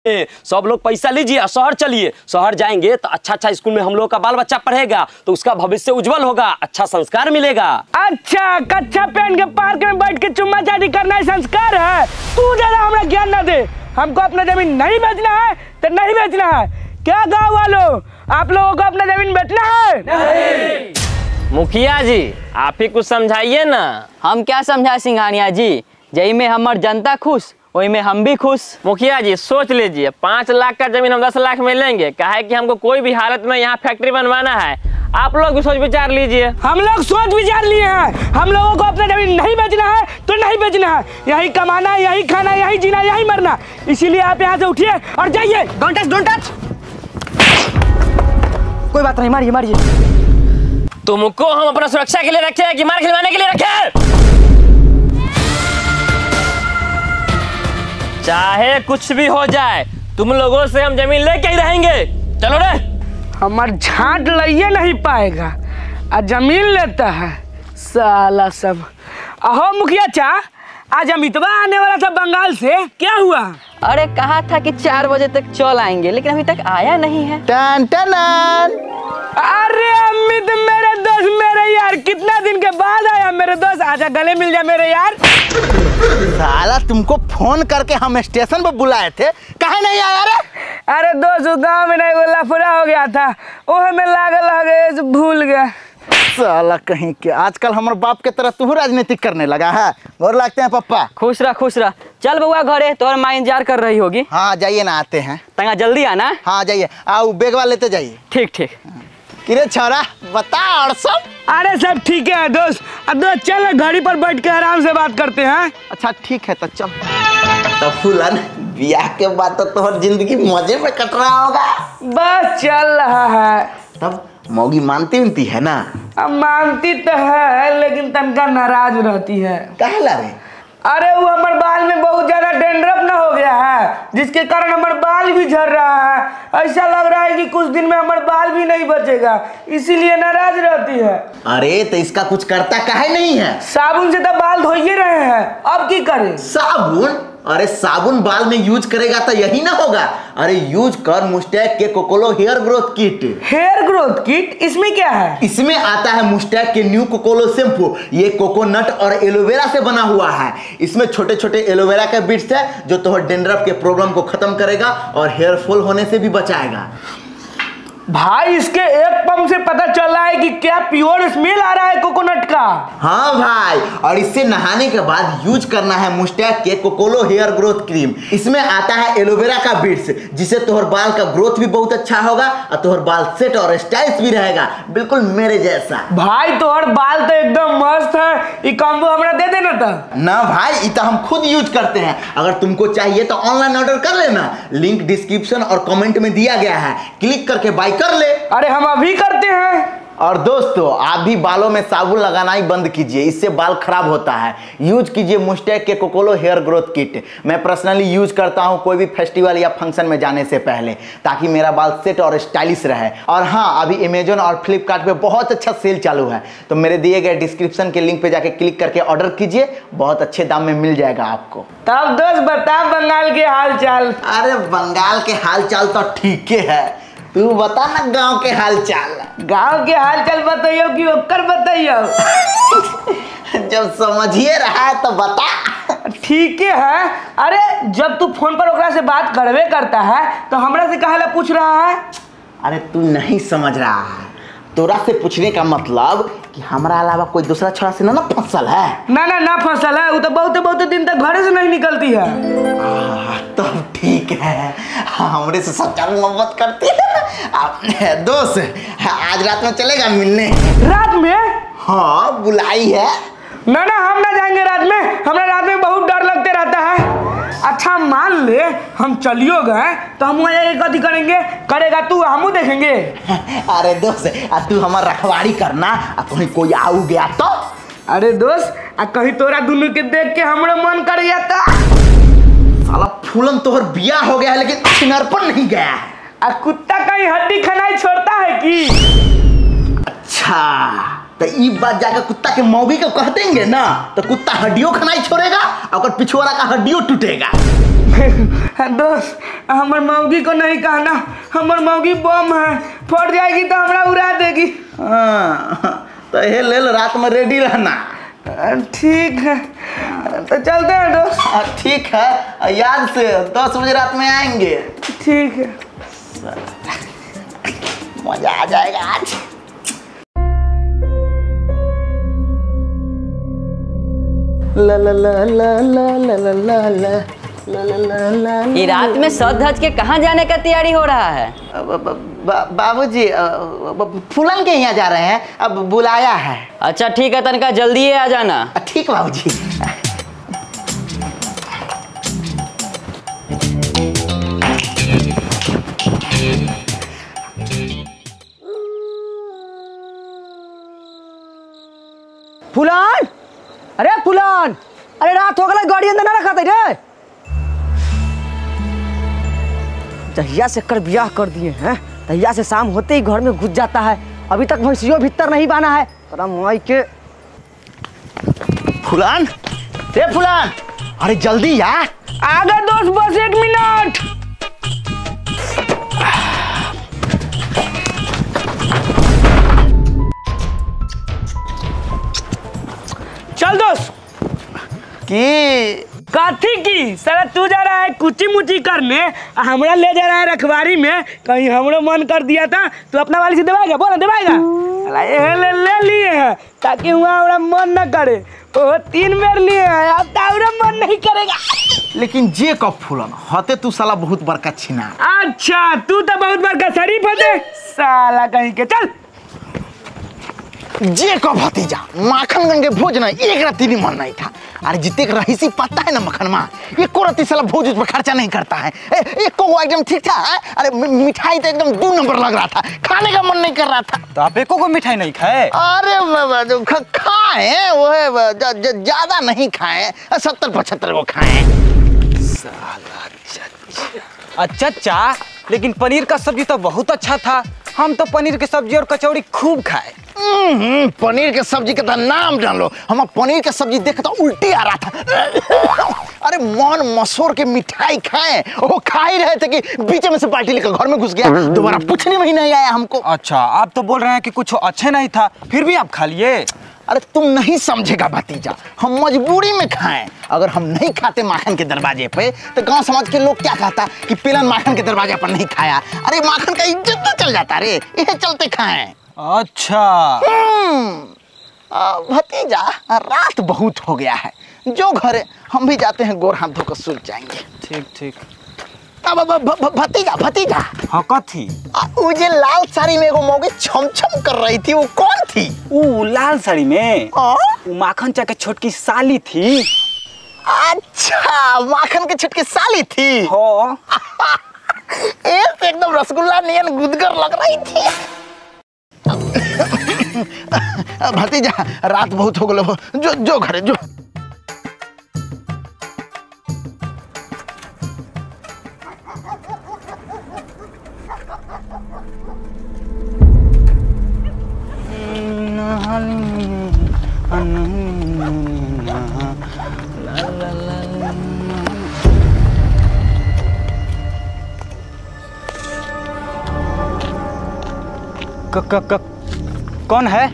सब लोग पैसा लीजिए, शहर चलिए। शहर जाएंगे तो अच्छा स्कूल में हम लोग का बाल बच्चा पढ़ेगा तो उसका भविष्य उज्जवल होगा, अच्छा संस्कार मिलेगा। अच्छा, कच्चा पहन के पार्क में बैठ के चुम्मा चाटी करना ही संस्कार है? तू ज्यादा हमें ज्ञान ना दे। हमको अपना जमीन नहीं बेचना है तो नहीं बेचना है। क्या गाँव वालों, आप लोगों को अपना जमीन बेचना है? नहीं। मुखिया जी आप ही कुछ समझाइए ना। हम क्या समझा सिंघानिया जी, जही में हमार जनता खुश वही में हम भी खुश। मुखिया जी सोच लीजिए, 5 लाख का जमीन हम 10 लाख में लेंगे। काहे कि हमको कोई भी हालत में यहाँ फैक्ट्री बनवाना है। आप लोग भी सोच विचार लीजिए। हम लोग सोच विचार लिए हैं। हम लोगों को अपना जमीन नहीं बेचना है तो नहीं बेचना है। यही कमाना, यही खाना, यही जीना, यही मरना। इसीलिए आप यहाँ से उठिए और जाइए। Don't touch, don't touch. कोई बात नहीं, मारिए मारिए। तुमको हम अपना सुरक्षा के लिए रखे हैं कि मार खिलवाने के लिए रखे? चाहे कुछ भी हो जाए तुम लोगों से हम जमीन लेके ही रहेंगे। चलो रे। हमार झाट लइए नहीं पाएगा और जमीन लेता है साला सब। अहो मुखिया चा, आज अमितवा आने वाला था बंगाल से, क्या हुआ? अरे कहा था कि 4 बजे तक चल आएंगे, लेकिन अभी तक आया नहीं है। टन टन। अरे अमित मेरे दोस्त, मेरे यार, कितना दिन के बाद आया मेरे दोस्त। आजा गले मिल जा मेरे यार। साला तुमको फोन करके हम स्टेशन पे बुलाए थे, काहे नहीं आया रे? अरे दोस्त गाँव में नहीं बोला, पूरा हो गया था वो में लागल भूल गया। साला कहीं के आजकल हमारे बाप के तरह तू राजनीतिक करने लगा है। और लगते हैं पप्पा। खुश रह खुश रह। चल बउआ घरे, तोहर माँ इंतजार कर रही होगी। हाँ जाइए ना, आते हैं। तंगा जल्दी आना। हाँ जाइए, आओ बेगवा लेते जाइए। ठीक ठीक। किरे छोरा बता और सब। अरे सब ठीक है दोस्त। अब दोस्त चल गाड़ी पर बैठ के आराम से बात करते हैं। अच्छा ठीक है तो चल। तो फूलन ब्याह के बाद तो तोहर जिंदगी मजे में कट रहा होगा। बस चल रहा है। तब मौगी मानती उनती है ना? अब मानती तो है लेकिन तनका नाराज रहती है। कहला रे? अरे वो हमारे बाल में बहुत ज्यादा डेंड्रफ ना हो गया है, जिसके कारण हमारे बाल भी झड़ रहा है। ऐसा लग रहा है कि कुछ दिन में हमारे बाल भी नहीं बचेगा, इसीलिए नाराज रहती है। अरे तो इसका कुछ करता काहे नहीं है? साबुन से तो बाल धो ही रहे हैं, अब की करें? साबुन? अरे साबुन बाल में यूज करेगा तो यही ना होगा। अरे यूज कर मुस्टैक के कोकोलो hair growth kit. Hair growth kit? इसमें क्या है? इसमें आता है मुस्टैक के न्यू कोकोलो शैम्पू। ये कोकोनट और एलोवेरा से बना हुआ है। इसमें छोटे छोटे एलोवेरा के बिट्स है जो तो डेंड्रफ के प्रॉब्लम को खत्म करेगा और हेयर फॉल होने से भी बचाएगा। भाई इसके एक पंप से पता चल रहा है कि क्या प्योर स्मेल आ रहा है कोकोनट का। हाँ भाई, और इससे नहाने के बाद यूज करना है मुस्टैक के कोकोलो हेयर ग्रोथ क्रीम। इसमें आता है एलोवेरा का बिट्स, जिससे तोहर बाल का ग्रोथ भी बहुत अच्छा होगा और तोहर बाल सेट और स्टाइल्स भी रहेगा, बिल्कुल मेरे जैसा। भाई तोहर बाल तो एकदम मस्त है, ये कॉम्बो हमरा दे देना था ना भाई, ये तो हम खुद यूज करते हैं। अगर तुमको चाहिए तो ऑनलाइन ऑर्डर कर लेना, लिंक डिस्क्रिप्शन और कमेंट में दिया गया है, क्लिक करके बाय कर ले। अरे हम अभी करते हैं। और दोस्तों आप भी बालों में साबुन लगाना ही बंद कीजिए, इससे बाल खराब होता है। यूज कीजिए मुस्टैक के कोकोलो हेयर ग्रोथ किट। मैं पर्सनली यूज करता हूं कोई भी फेस्टिवल या फंक्शन में जाने से पहले, ताकि मेरा बाल सेट और स्टाइलिश रहे। और हाँ, अभी अमेजोन और फ्लिपकार्ट पे बहुत अच्छा सेल चालू है, तो मेरे दिए गए डिस्क्रिप्शन के लिंक पे जाके क्लिक करके ऑर्डर कीजिए, बहुत अच्छे दाम में मिल जाएगा आपको। तब दोस्त बता बंगाल के हाल चाल। अरे बंगाल के हाल चाल तो ठीक है, तू बता ना गांव के हाल चाल। गांव के हाल चाल बताइयो कि ओकर बताइयो? जब समझिए रहा है तो बता। ठीक है। अरे जब तू फोन पर ओकरा से बात करवे करता है तो हमरा से काहे ला पूछ रहा है? अरे तू नहीं समझ रहा है, तोरा से पूछने का मतलब कि हमारा अलावा कोई दूसरा छोरा से ना फसल है। ना फसल है, वो तो बहुत दिन तक घरे से नहीं निकलती है। तब ठीक है, हमरे से सच्चा मोहब्बत करती है। दोस्त आज रात में चलेगा मिलने? रात में? हाँ बुलाई है। ना हम ना जाएंगे रात में, हमरा रात में बहुत डर लगते रहता है। अच्छा मान ले हम चलियो गए तो हम वहाँ कथी करेंगे? करेगा तू, हम देखेंगे। अरे दोस्त तू हमारा रखवारी करना, कहीं कोई आऊ गया तो? अरे दोस्त कहीं तोरा दोनों के देख के हमरा मन कर गया था। साला फूलन तोहर बिया हो गया है लेकिन छिनरपन नहीं गया है। कुत्ता कहीं हड्डी खनाई छोड़ता है कि? अच्छा तो ये बात जाकर कुत्ता के मौगी को कह देंगे ना, तो कुत्ता हड्डियों खनाई छोड़ेगा और पिछवाड़ा का हड्डियों टूटेगा। दोस्त हमर मौगी को नहीं कहना, हमर मौगी बम है, फट जाएगी तो हमरा उड़ा देगी। हाँ, तो ये ले लो, रात में रेडी रहना। ठीक है तो चलते हैं दोस्त। ठीक है, याद से 10 बजे रात में आएंगे। ठीक है, मजा आ जाएगा आज। ला ला ला ला ला ला ला ला ला ला ला। ये रात में सज धज के कहाँ जाने का तैयारी हो रहा है? बाबूजी फूलन के यहाँ जा रहे हैं, अब बुलाया है। अच्छा ठीक है, तनका जल्दी आ जाना। ठीक बाबूजी। फुलान, अरे फुलान, अरे रात हो गई, गाड़ी अंदर ना रखा था रे। जहिया से कर ब्याह कर दिए हैं तहिया से शाम होते ही घर में घुस जाता है, अभी तक भैंसियों भीतर नहीं बाना है। माई के फुलान, रे फुलान, अरे जल्दी यार। आगे दोस्त, बस 1 मिनट। चल दोस्त। काठी की साला तू जा रहा है कुची मुची करने, हमरा ले जा रहा है रखवारी में। कहीं हमरो मन कर दिया था तो अपना वाली से दबाएगा, बोला दबाएगा। ले लिए हैं ताकि हुआ हमरा मन न करे। वो 3 बेर लिए हैं, अब ताउरा मन नहीं करेगा। लेकिन जे कब फुलन होते तू साला बहुत बड़का छिना। अच्छा तू तो बहुत बड़का शरीफ होते साला कहीं के। चल जे का भतीजा माखन गंगे भोज ना एक राती भी मन नहीं था। अरे जितने रहीसी पता है ना मखन माँ, एक राती साला भोज उस पर खर्चा नहीं करता है। एक को एकदम ठीक था। अरे मिठाई तो एकदम 2 नंबर लग रहा था, खाने का मन नहीं कर रहा था। तो आप एको को मिठाई नहीं खाए? अरे खाए वो है, ज्यादा नहीं खाए, 70-75 को खाए। अच्छा अच्छा, लेकिन पनीर का सब्जी तो बहुत अच्छा था। हम तो पनीर की सब्जी और कचौड़ी खूब खाए। पनीर के सब्जी का नाम जान लो, हम पनीर के सब्जी देखता उल्टी आ रहा था। अरे मन मसूर के मिठाई खाए, वो खा ही रहे थे कि बीच में से बाल्टी लेकर घर में घुस गया, दोबारा पूछने में ही नहीं आया हमको। अच्छा, आप तो बोल रहे हैं कि कुछ अच्छे नहीं था, फिर भी आप खा लिए। अरे तुम नहीं समझेगा भतीजा, हम मजबूरी में खाएं। अगर हम नहीं खाते माखन के दरवाजे पे तो गांव समाज के लोग क्या कहता कि पेलन माखन के दरवाजे पर नहीं खाया। अरे माखन का इज्जत तो चल जाता रे, ये चलते खाएं। अच्छा भतीजा रात बहुत हो गया है, जो घरे हम भी जाते हैं, गोर हाथ धोकर सूझ जाएंगे। ठीक ठीक। भतीजा भतीजा, हाँ कथी? वो जे लाल साड़ी में एगो मौगी छम छम कर रही थी, वो कौन थी? वो लाल साड़ी में वो माखन चा के छोटकी साली थी। अच्छा, माखन के छोटकी साली थी। हाँ। एकदम रसगुल्ला नियन गुदगर लग रही थी। भतीजा रात बहुत हो गलो, जो घरे जो। कौन है?